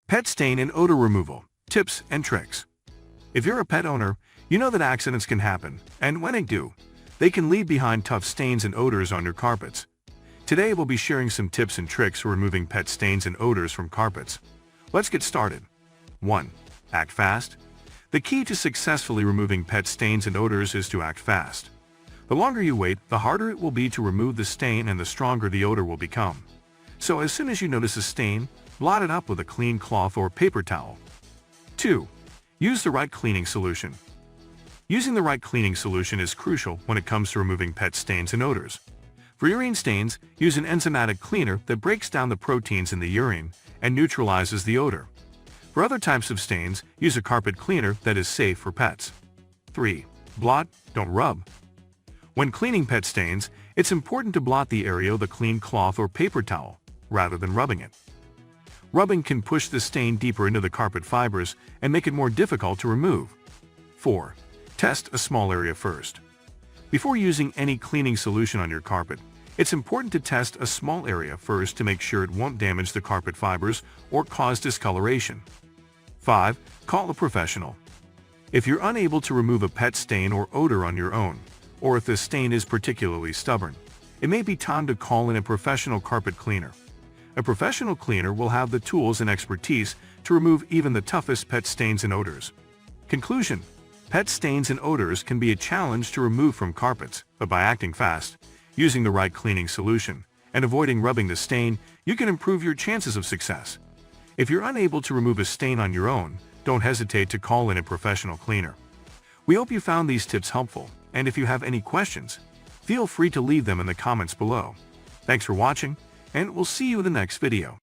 Pet stain and odor removal, tips and tricks. If you're a pet owner, you know that accidents can happen, and when they do, they can leave behind tough stains and odors on your carpets. Today we'll be sharing some tips and tricks for removing pet stains and odors from carpets. Let's get started. 1. Act fast. The key to successfully removing pet stains and odors is to act fast. The longer you wait, the harder it will be to remove the stain and the stronger the odor will become. So as soon as you notice a stain, blot it up with a clean cloth or paper towel. 2. Use the right cleaning solution. Using the right cleaning solution is crucial when it comes to removing pet stains and odors. For urine stains, use an enzymatic cleaner that breaks down the proteins in the urine and neutralizes the odor. For other types of stains, use a carpet cleaner that is safe for pets. 3. Blot, don't rub. When cleaning pet stains, it's important to blot the area with a clean cloth or paper towel, rather than rubbing it. Rubbing can push the stain deeper into the carpet fibers and make it more difficult to remove. 4. Test a small area first. Before using any cleaning solution on your carpet, it's important to test a small area first to make sure it won't damage the carpet fibers or cause discoloration. 5. Call a professional. If you're unable to remove a pet stain or odor on your own, or if the stain is particularly stubborn, it may be time to call in a professional carpet cleaner. A professional cleaner will have the tools and expertise to remove even the toughest pet stains and odors. Conclusion: pet stains and odors can be a challenge to remove from carpets, but by acting fast, using the right cleaning solution, and avoiding rubbing the stain, you can improve your chances of success. If you're unable to remove a stain on your own, don't hesitate to call in a professional cleaner. We hope you found these tips helpful, and if you have any questions, feel free to leave them in the comments below. Thanks for watching, and we'll see you in the next video.